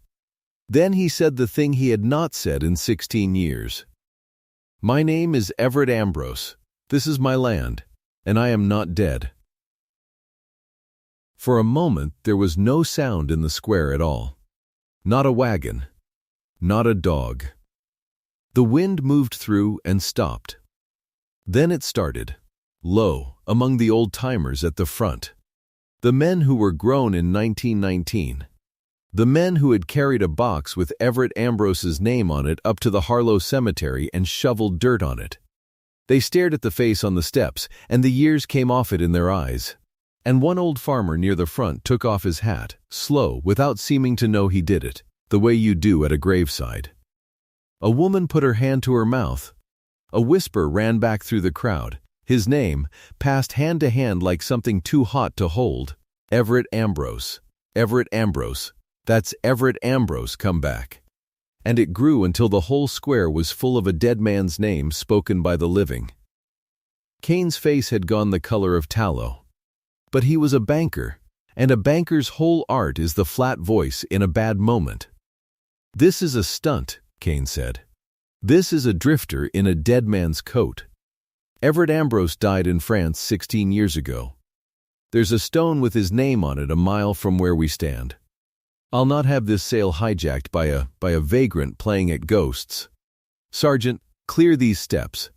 [SPEAKER 1] Then he said the thing he had not said in 16 years. My name is Everett Ambrose. This is my land, and I am not dead. For a moment there was no sound in the square at all. Not a wagon. Not a dog. The wind moved through and stopped. Then it started. Low, among the old-timers at the front. The men who were grown in 1919. The men who had carried a box with Everett Ambrose's name on it up to the Harlow Cemetery and shoveled dirt on it. They stared at the face on the steps, and the years came off it in their eyes. And one old farmer near the front took off his hat, slow, without seeming to know he did it, the way you do at a graveside. A woman put her hand to her mouth. A whisper ran back through the crowd. His name, passed hand to hand like something too hot to hold. Everett Ambrose. Everett Ambrose. That's Everett Ambrose come back. And it grew until the whole square was full of a dead man's name spoken by the living. Kane's face had gone the color of tallow. But he was a banker, and a banker's whole art is the flat voice in a bad moment. This is a stunt, Kane said. This is a drifter in a dead man's coat. Everett Ambrose died in France 16 years ago. There's a stone with his name on it a mile from where we stand. I'll not have this sale hijacked by a vagrant playing at ghosts. Sergeant, clear these steps."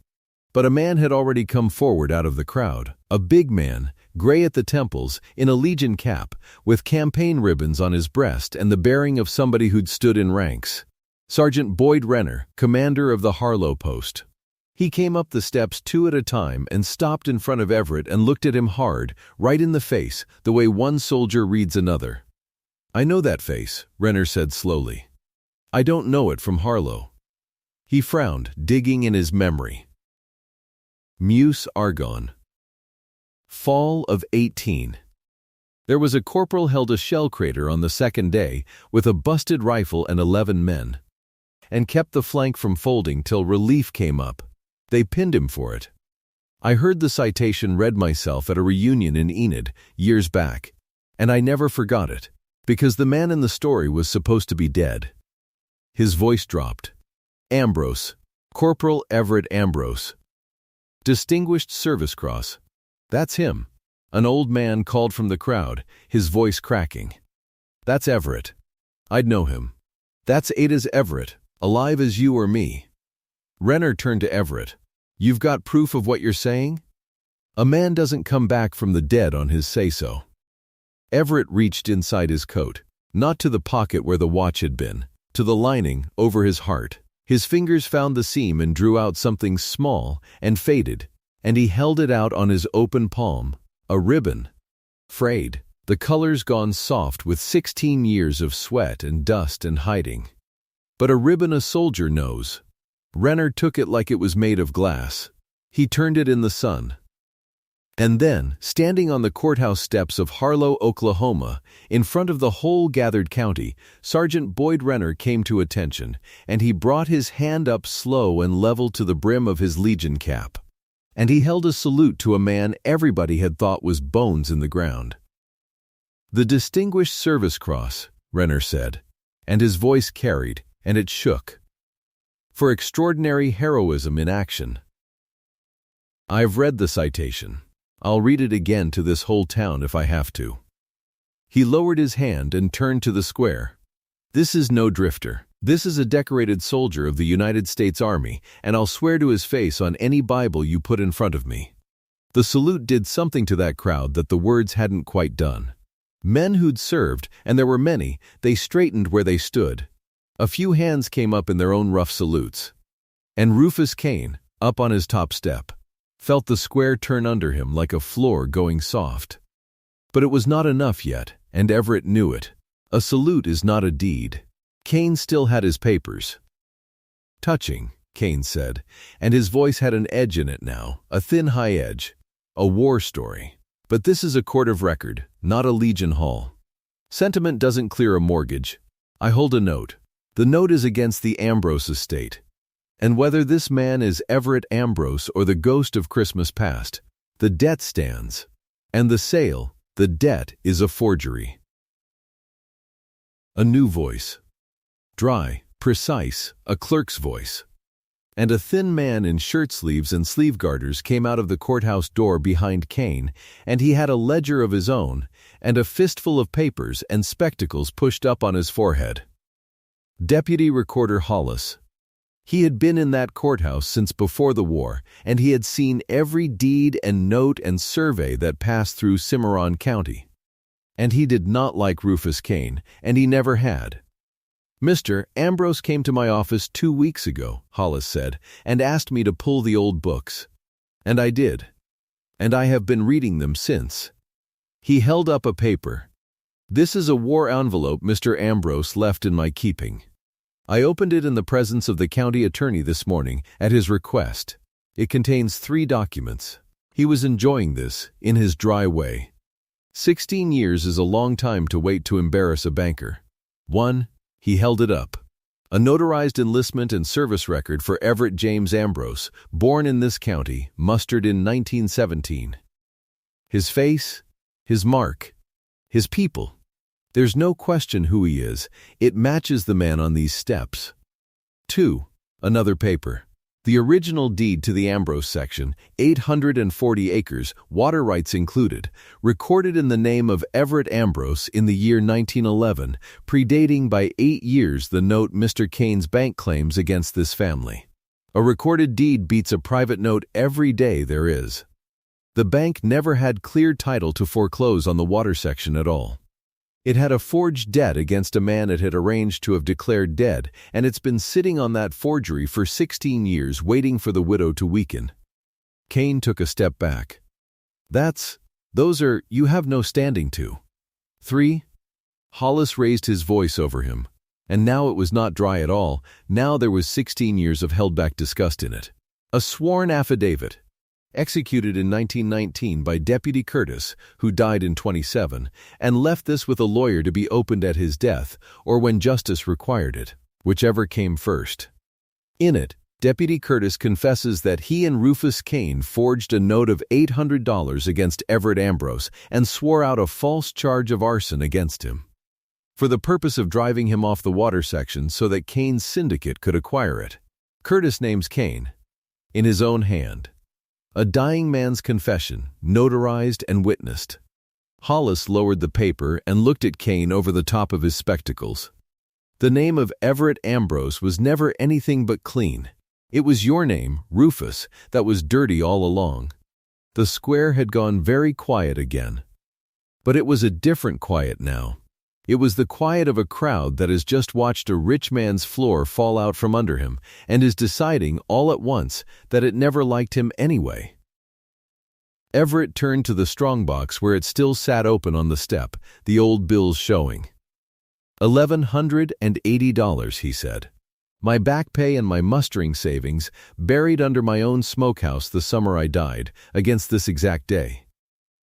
[SPEAKER 1] But a man had already come forward out of the crowd, a big man, gray at the temples, in a Legion cap, with campaign ribbons on his breast and the bearing of somebody who'd stood in ranks. Sergeant Boyd Renner, commander of the Harlow post. He came up the steps 2 at a time and stopped in front of Everett and looked at him hard, right in the face, the way one soldier reads another. "I know that face," Renner said slowly. "I don't know it from Harlow." He frowned, digging in his memory. Meuse Argonne. Fall of 18. There was a corporal held a shell crater on the second day with a busted rifle and 11 men, and kept the flank from folding till relief came up. They pinned him for it. I heard the citation read myself at a reunion in Enid years back, and I never forgot it, because the man in the story was supposed to be dead. His voice dropped. Ambrose, Corporal Everett Ambrose. Distinguished Service Cross. That's him. An old man called from the crowd, his voice cracking. That's Everett. I'd know him. That's Ada's Everett, alive as you or me. Renner turned to Everett. You've got proof of what you're saying? A man doesn't come back from the dead on his say-so. Everett reached inside his coat, not to the pocket where the watch had been, to the lining over his heart. His fingers found the seam and drew out something small and faded, and he held it out on his open palm, a ribbon. Frayed, the colors gone soft with 16 years of sweat and dust and hiding. But a ribbon a soldier knows. Renner took it like it was made of glass. He turned it in the sun. And then, standing on the courthouse steps of Harlow, Oklahoma, in front of the whole gathered county, Sergeant Boyd Renner came to attention, and he brought his hand up slow and level to the brim of his Legion cap. And he held a salute to a man everybody had thought was bones in the ground. "The Distinguished Service Cross," Renner said, and his voice carried, and it shook. "For extraordinary heroism in action." I've read the citation. I'll read it again to this whole town if I have to. He lowered his hand and turned to the square. "This is no drifter. This is a decorated soldier of the United States Army, and I'll swear to his face on any Bible you put in front of me." The salute did something to that crowd that the words hadn't quite done. Men who'd served, and there were many, they straightened where they stood. A few hands came up in their own rough salutes. And Rufus Kane, up on his top step, felt the square turn under him like a floor going soft. But it was not enough yet, and Everett knew it. A salute is not a deed. Kane still had his papers. "Touching," Kane said, and his voice had an edge in it now, a thin high edge. "A war story. But this is a court of record, not a Legion Hall. Sentiment doesn't clear a mortgage. I hold a note. The note is against the Ambrose estate. And whether this man is Everett Ambrose or the ghost of Christmas past, the debt stands. And the sale, the debt, is a forgery." A new voice. Dry, precise, a clerk's voice. And a thin man in shirt sleeves and sleeve garters came out of the courthouse door behind Kane, and he had a ledger of his own, and a fistful of papers and spectacles pushed up on his forehead. Deputy Recorder Hollis. He had been in that courthouse since before the war, and he had seen every deed and note and survey that passed through Cimarron County. And he did not like Rufus Kane, and he never had. "Mr. Ambrose came to my office 2 weeks ago," Hollis said, "and asked me to pull the old books. And I did. And I have been reading them since." He held up a paper. "This is a war envelope Mr. Ambrose left in my keeping. I opened it in the presence of the county attorney this morning at his request. It contains 3 documents. He was enjoying this, in his dry way. 16 years is a long time to wait to embarrass a banker. 1, he held it up. A notarized enlistment and service record for Everett James Ambrose, born in this county, mustered in 1917. His face, his mark, his people. There's no question who he is. It matches the man on these steps. 2, another paper. The original deed to the Ambrose section, 840 acres, water rights included, recorded in the name of Everett Ambrose in the year 1911, predating by 8 years the note Mr. Kane's bank claims against this family. A recorded deed beats a private note every day there is. The bank never had clear title to foreclose on the water section at all. It had a forged debt against a man it had arranged to have declared dead, and it's been sitting on that forgery for 16 years waiting for the widow to weaken. Kane took a step back. You have no standing to. 3. Hollis raised his voice over him, and now it was not dry at all. Now there was 16 years of held-back disgust in it. A sworn affidavit, executed in 1919 by Deputy Curtis, who died in 27, and left this with a lawyer to be opened at his death or when justice required it, whichever came first. In it, Deputy Curtis confesses that he and Rufus Kane forged a note of $800 against Everett Ambrose and swore out a false charge of arson against him, for the purpose of driving him off the water section so that Kane's syndicate could acquire it. Curtis names Kane, in his own hand. A dying man's confession, notarized and witnessed. Hollis lowered the paper and looked at Kane over the top of his spectacles. The name of Everett Ambrose was never anything but clean. It was your name, Rufus, that was dirty all along. The square had gone very quiet again. But it was a different quiet now. It was the quiet of a crowd that has just watched a rich man's floor fall out from under him and is deciding all at once that it never liked him anyway. Everett turned to the strongbox where it still sat open on the step, the old bills showing. $1,180, he said. My back pay and my mustering savings, buried under my own smokehouse the summer I died, against this exact day.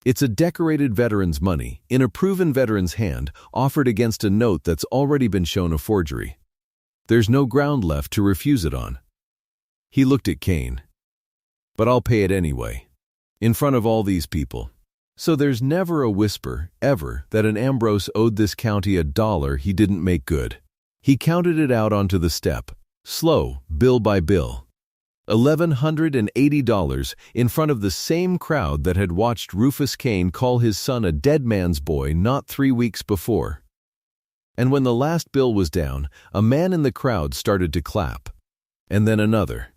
[SPEAKER 1] It's a decorated veteran's money, in a proven veteran's hand, offered against a note that's already been shown a forgery. There's no ground left to refuse it on. He looked at Kane. But I'll pay it anyway, in front of all these people. So there's never a whisper, ever, that an Ambrose owed this county $1 he didn't make good. He counted it out onto the step, slow, bill by bill. $1,180 in front of the same crowd that had watched Rufus Kane call his son a dead man's boy not 3 weeks before. And when the last bill was down, a man in the crowd started to clap. And then another.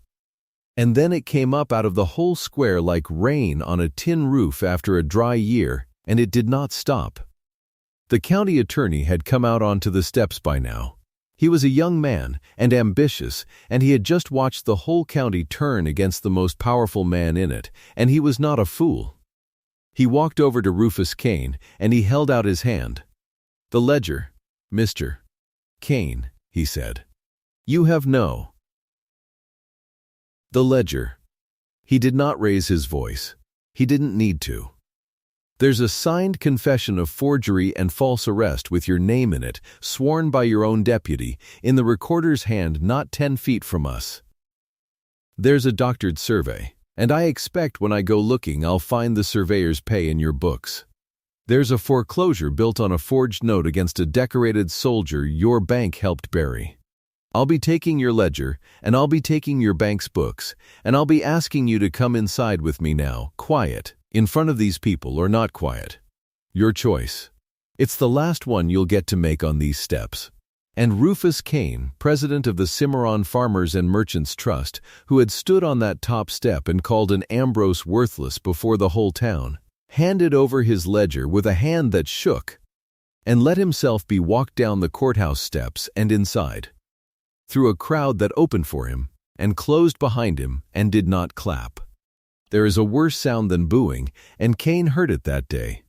[SPEAKER 1] And then it came up out of the whole square like rain on a tin roof after a dry year, and it did not stop. The county attorney had come out onto the steps by now. He was a young man and ambitious, and he had just watched the whole county turn against the most powerful man in it, and he was not a fool. He walked over to Rufus Kane, and he held out his hand. "The ledger, Mr. Kane," he said. "You have no." The ledger. He did not raise his voice. He didn't need to. "There's a signed confession of forgery and false arrest with your name in it, sworn by your own deputy, in the recorder's hand not 10 feet from us. There's a doctored survey, and I expect when I go looking I'll find the surveyor's pay in your books. There's a foreclosure built on a forged note against a decorated soldier your bank helped bury. I'll be taking your ledger, and I'll be taking your bank's books, and I'll be asking you to come inside with me now, quiet, in front of these people or not quiet. Your choice. It's the last one you'll get to make on these steps." And Rufus Kane, president of the Cimarron Farmers and Merchants Trust, who had stood on that top step and called an Ambrose worthless before the whole town, handed over his ledger with a hand that shook, and let himself be walked down the courthouse steps and inside, through a crowd that opened for him and closed behind him and did not clap. There is a worse sound than booing, and Kane heard it that day.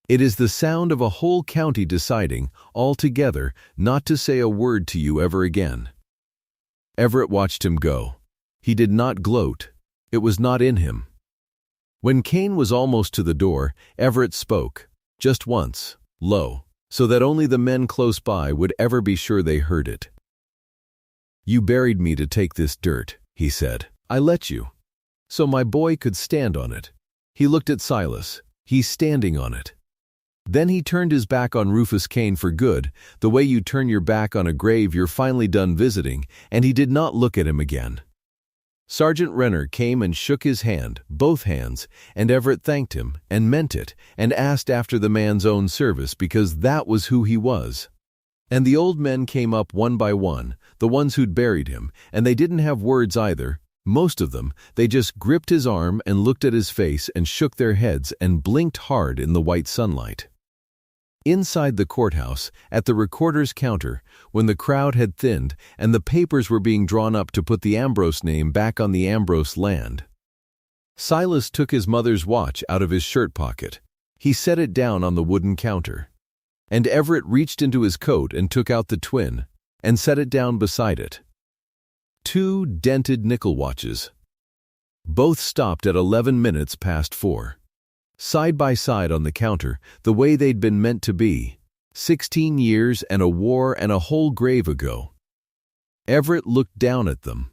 [SPEAKER 1] It is the sound of a whole county deciding, all together, not to say a word to you ever again. Everett watched him go. He did not gloat. It was not in him. When Kane was almost to the door, Everett spoke, just once, low, so that only the men close by would ever be sure they heard it. "You buried me to take this dirt," he said. "I let you. So my boy could stand on it." He looked at Silas. He's standing on it. Then he turned his back on Rufus Kane for good, the way you turn your back on a grave you're finally done visiting, and he did not look at him again. Sergeant Renner came and shook his hand, both hands, and Everett thanked him, and meant it, and asked after the man's own service because that was who he was. And the old men came up one by one, the ones who'd buried him, and they didn't have words either. Most of them, they just gripped his arm and looked at his face and shook their heads and blinked hard in the white sunlight. Inside the courthouse, at the recorder's counter, when the crowd had thinned and the papers were being drawn up to put the Ambrose name back on the Ambrose land, Silas took his mother's watch out of his shirt pocket. He set it down on the wooden counter. And Everett reached into his coat and took out the twin and set it down beside it. 2 dented nickel watches. Both stopped at 11 minutes past 4. Side by side on the counter, the way they'd been meant to be. 16 years and a war and a whole grave ago. Everett looked down at them.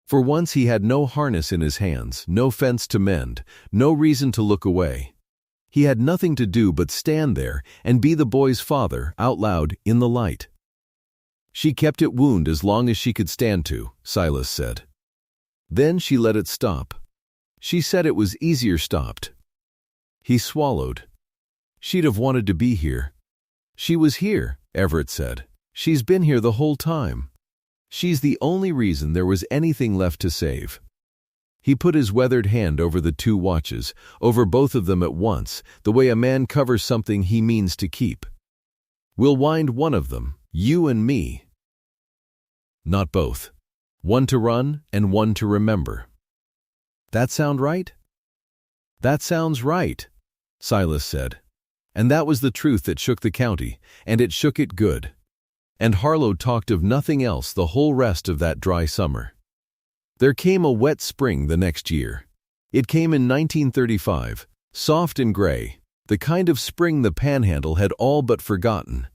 [SPEAKER 1] For once he had no harness in his hands, no fence to mend, no reason to look away. He had nothing to do but stand there and be the boy's father, out loud, in the light. She kept it wound as long as she could stand to, Silas said. Then she let it stop. She said it was easier stopped. He swallowed. She'd have wanted to be here. She was here, Everett said. She's been here the whole time. She's the only reason there was anything left to save. He put his weathered hand over the 2 watches, over both of them at once, the way a man covers something he means to keep. We'll wind one of them, you and me. Not both. One to run and one to remember. That sound right? That sounds right, Silas said. And that was the truth that shook the county, and it shook it good. And Harlow talked of nothing else the whole rest of that dry summer. There came a wet spring the next year. It came in 1935, soft and gray, the kind of spring the Panhandle had all but forgotten.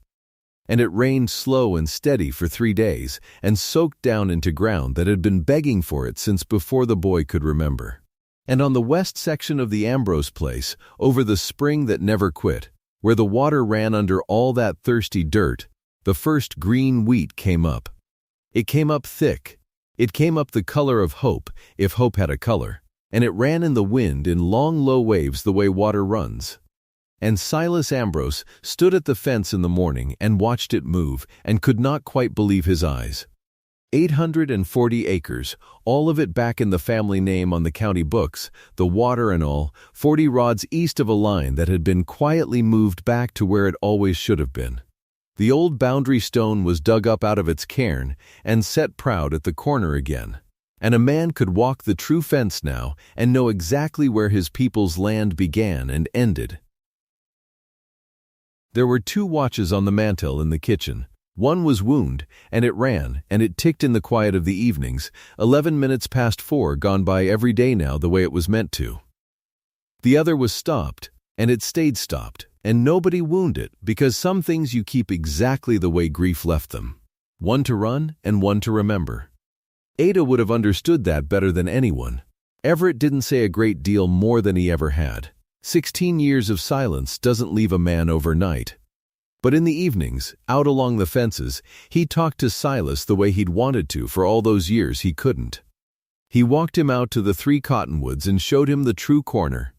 [SPEAKER 1] And it rained slow and steady for 3 days and soaked down into ground that had been begging for it since before the boy could remember. And on the west section of the Ambrose place, over the spring that never quit, where the water ran under all that thirsty dirt, the first green wheat came up. It came up thick. It came up the color of hope, if hope had a color, and it ran in the wind in long low waves the way water runs. And Silas Ambrose stood at the fence in the morning and watched it move and could not quite believe his eyes. 840 acres, all of it back in the family name on the county books, the water and all, 40 rods east of a line that had been quietly moved back to where it always should have been. The old boundary stone was dug up out of its cairn and set proud at the corner again. And a man could walk the true fence now and know exactly where his people's land began and ended. There were 2 watches on the mantel in the kitchen. One was wound, and it ran, and it ticked in the quiet of the evenings, 11 minutes past 4 gone by every day now the way it was meant to. The other was stopped, and it stayed stopped, and nobody wound it, because some things you keep exactly the way grief left them. One to run and one to remember. Ada would have understood that better than anyone. Everett didn't say a great deal more than he ever had. 16 years of silence doesn't leave a man overnight. But in the evenings, out along the fences, he talked to Silas the way he'd wanted to for all those years he couldn't. He walked him out to the 3 cottonwoods and showed him the true corner.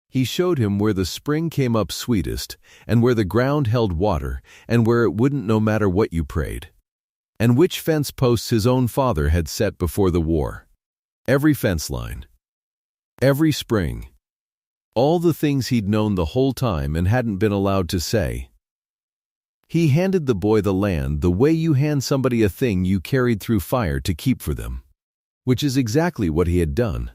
[SPEAKER 1] He showed him where the spring came up sweetest, and where the ground held water, and where it wouldn't no matter what you prayed. And which fence posts his own father had set before the war. Every fence line. Every spring. All the things he'd known the whole time and hadn't been allowed to say. He handed the boy the land the way you hand somebody a thing you carried through fire to keep for them. Which is exactly what he had done.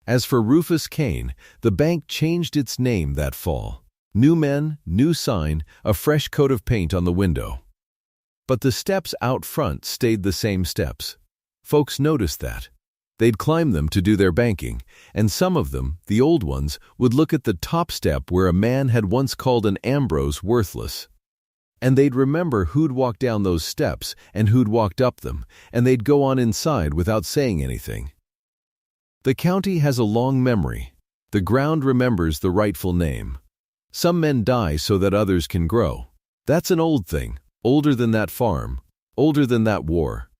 [SPEAKER 1] As for Rufus Kane, the bank changed its name that fall. New men, new sign, a fresh coat of paint on the window. But the steps out front stayed the same steps. Folks noticed that. They'd climb them to do their banking, and some of them, the old ones, would look at the top step where a man had once called an Ambrose worthless. And they'd remember who'd walked down those steps and who'd walked up them, and they'd go on inside without saying anything. The county has a long memory. The ground remembers the rightful name. Some men die so that others can grow. That's an old thing, older than that farm, older than that war.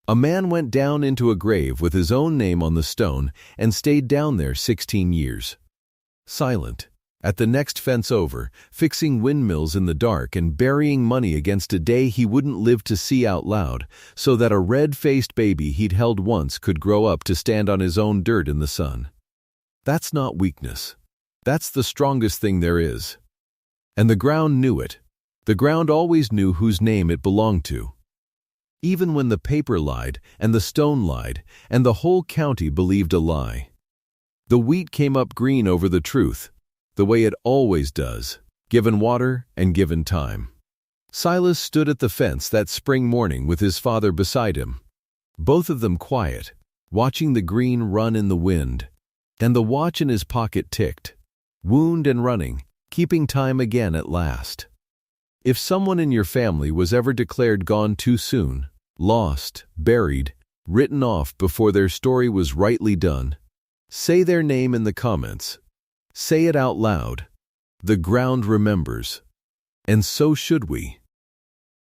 [SPEAKER 1] A man went down into a grave with his own name on the stone and stayed down there 16 years. Silent. At the next fence over, fixing windmills in the dark and burying money against a day he wouldn't live to see out loud, so that a red-faced baby he'd held once could grow up to stand on his own dirt in the sun. That's not weakness. That's the strongest thing there is. And the ground knew it. The ground always knew whose name it belonged to. Even when the paper lied, and the stone lied, and the whole county believed a lie. The wheat came up green over the truth, the way it always does, given water and given time. Silas stood at the fence that spring morning with his father beside him, both of them quiet, watching the green run in the wind, and the watch in his pocket ticked, wound and running, keeping time again at last. If someone in your family was ever declared gone too soon, lost, buried, written off before their story was rightly done, say their name in the comments. Say it out loud. The ground remembers. And so should we.